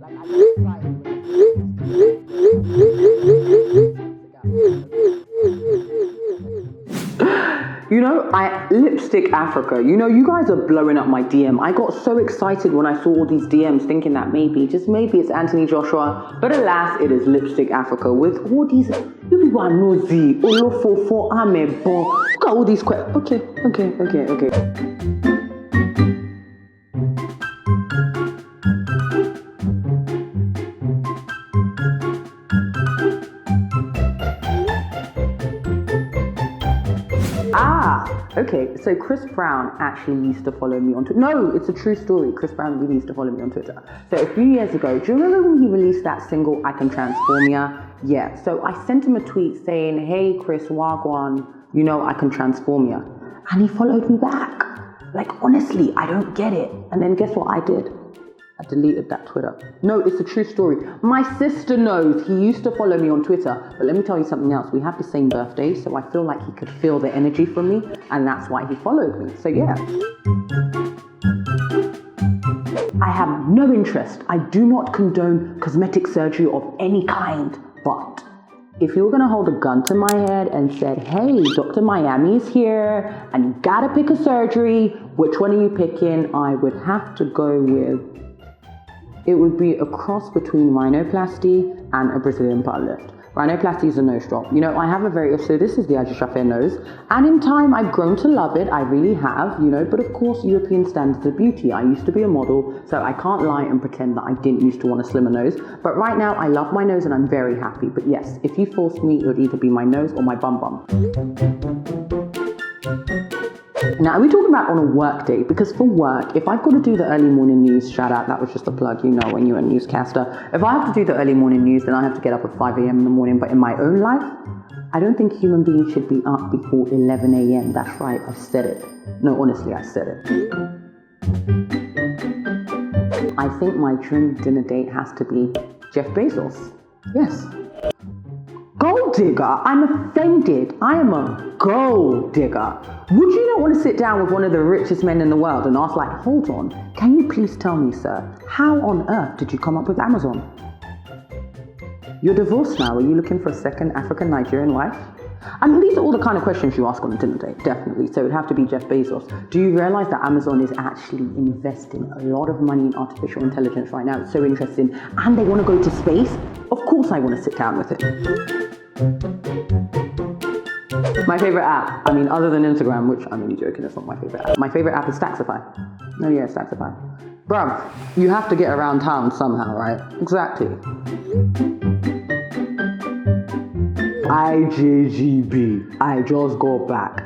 Like, I get excited You know, Lipstick Africa, you know, you guys are blowing up my DM. I got so excited when I saw all these DMs thinking that maybe, just maybe it's Anthony Joshua, but alas, it is Lipstick Africa with all these, you people are nosy, olofofo, amebon, look at all these questions. Okay. Okay, so Chris Brown actually used to follow me on Twitter. No, it's a true story. Chris Brown really used to follow me on Twitter. So a few years ago, do you remember when he released that single, I Can Transform Ya? Yeah, so I sent him a tweet saying, hey Chris, wagwan, you know I can transform ya. And he followed me back. Like, honestly, I don't get it. And then guess what I did? I deleted that Twitter. No, it's a true story. My sister knows he used to follow me on Twitter, but let me tell you something else. We have the same birthday, so I feel like he could feel the energy from me, and that's why he followed me. So yeah. I have no interest. I do not condone cosmetic surgery of any kind, but if you were gonna hold a gun to my head and said, hey, Dr. Miami is here, and you gotta pick a surgery, which one are you picking? I would have to go with, it would be a cross between rhinoplasty and a Brazilian butt lift. Rhinoplasty is a nose drop. You know, I have so this is the Ajisafe nose, and in time I've grown to love it. I really have, you know, but of course European standards of beauty. I used to be a model, so I can't lie and pretend that I didn't used to want a slimmer nose. But right now I love my nose and I'm very happy. But yes, if you forced me, it would either be my nose or my bum bum. Now, are we talking about on a work day? Because for work, if I've got to do the early morning news, shout out, that was just a plug, you know, when you're a newscaster. If I have to do the early morning news, then I have to get up at 5 a.m. in the morning. But in my own life, I don't think human beings should be up before 11 a.m. That's right, I said it. No, honestly, I said it. I think my dream dinner date has to be Jeff Bezos. Yes. Gold digger? I'm offended. I am a gold digger. Would you not want to sit down with one of the richest men in the world and ask, like, hold on, can you please tell me, sir, how on earth did you come up with Amazon? You're divorced now. Are you looking for a second African Nigerian wife? I mean, these are all the kind of questions you ask on a dinner date, definitely. So it would have to be Jeff Bezos. Do you realize that Amazon is actually investing a lot of money in artificial intelligence right now? It's so interesting. And they want to go to space? Of course I want to sit down with it. My favorite app, I mean, other than Instagram, which I'm only joking, it's not my favorite app. My favorite app is Taxify. No, yeah, it's Taxify. Bruv, you have to get around town somehow, right? Exactly. IJGB, I just got back.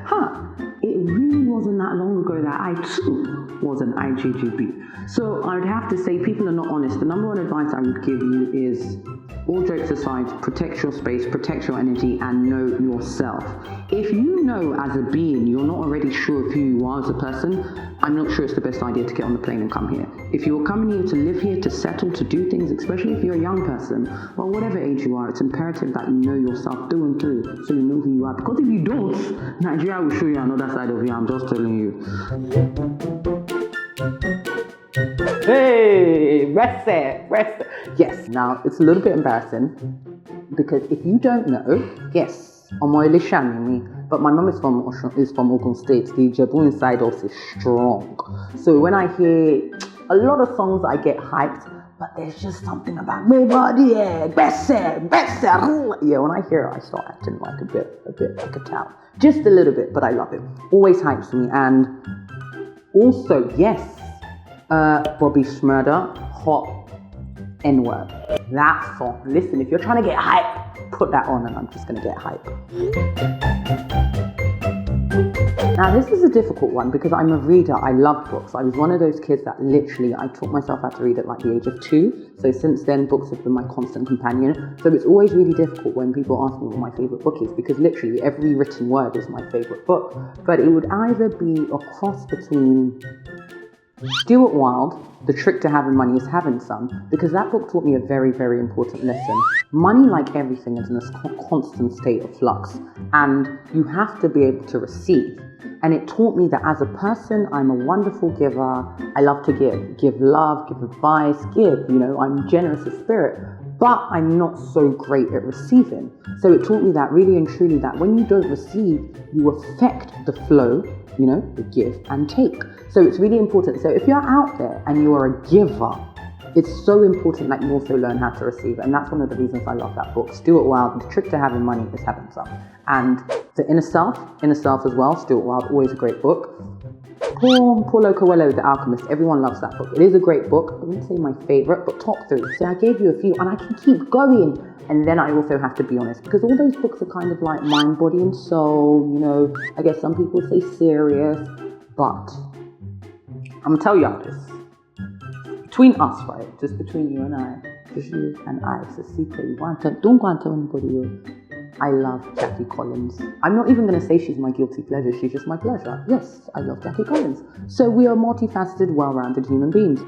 It really wasn't that long ago that I too was an IJGB. So I'd have to say people are not honest. The number one advice I would give you is, all jokes aside, protect your space, protect your energy, and know yourself. If you know as a being you're not already sure of who you are as a person, I'm not sure it's the best idea to get on the plane and come here. If you're coming here to live here, to settle, to do things, especially if you're a young person, well, whatever age you are, it's imperative that you know yourself through and through, so you know who you are. Because if you don't, Nigeria will show you another side of you, I'm just telling you. Hey, rest it. Yes, now it's a little bit embarrassing because if you don't know, yes, but my mum is from Ogun State. The Ijebu inside us is strong. So when I hear a lot of songs, I get hyped. But there's just something about my body, yeah, when I hear it, I start acting like a bit like a cow. Just a little bit, but I love it. Always hypes me. And also, yes, Bobby Shmurda, hot N-word. That song. Listen, if you're trying to get hype, put that on and I'm just going to get hype. Now, this is a difficult one because I'm a reader. I love books. I was one of those kids that literally, I taught myself how to read at like the age of 2. So since then, books have been my constant companion. So it's always really difficult when people ask me what my favorite book is because literally every written word is my favorite book. But it would either be a cross between Stuart Wilde, The Trick to Having Money is Having Some, because that book taught me a very, very important lesson. Money, like everything, is in a constant state of flux, and you have to be able to receive. And it taught me that as a person, I'm a wonderful giver. I love to give love, give advice, I'm generous of spirit, but I'm not so great at receiving. So it taught me that really and truly that when you don't receive, you affect the flow, the give and take. So it's really important. So if you're out there and you are a giver, it's so important that you also learn how to receive. And that's one of the reasons I love that book. Stuart Wilde, The Trick to Having Money is Having Some. And The Inner Self as well, Stuart Wilde, always a great book. Paulo Coelho, The Alchemist, everyone loves that book. It is a great book. I wouldn't say my favorite, but top 3. So I gave you a few and I can keep going. And then I also have to be honest, because all those books are kind of like mind, body and soul, I guess some people say serious, but I'm gonna tell y'all this. Between us, right? Just between you and I. Just you and I. It's a secret. Don't go and tell anybody else. I love Jackie Collins. I'm not even going to say she's my guilty pleasure. She's just my pleasure. Yes, I love Jackie Collins. So we are multifaceted, well-rounded human beings.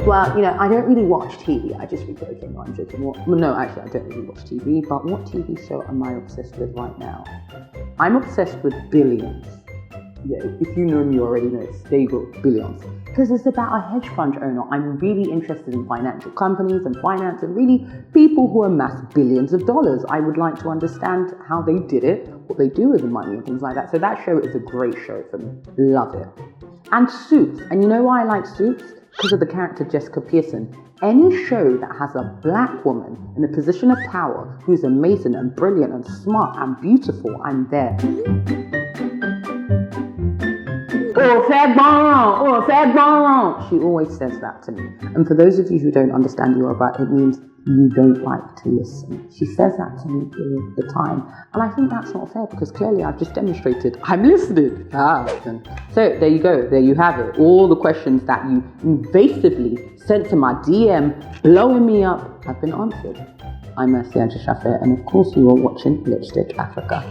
Well, I don't really watch TV. I just be joking. No, I'm joking. No, actually, I don't really watch TV. But what TV show am I obsessed with right now? I'm obsessed with Billions. Yeah, if you know me, you already know. There you go, Billions. Because it's about a hedge fund owner. I'm really interested in financial companies and finance and really people who amass billions of dollars. I would like to understand how they did it, what they do with the money and things like that. So that show is a great show for me. Love it. And Suits. And you know why I like Suits? Because of the character Jessica Pearson. Any show that has a black woman in a position of power who's amazing and brilliant and smart and beautiful, I'm there. Oh, fat bon. She always says that to me. And for those of you who don't understand Yoruba, it means you don't like to listen. She says that to me all the time. And I think that's not fair because clearly I've just demonstrated I'm listening. So there you go. There you have it. All the questions that you invasively sent to my DM, blowing me up, have been answered. I'm Ajisafe, and of course you are watching Lipstick Africa.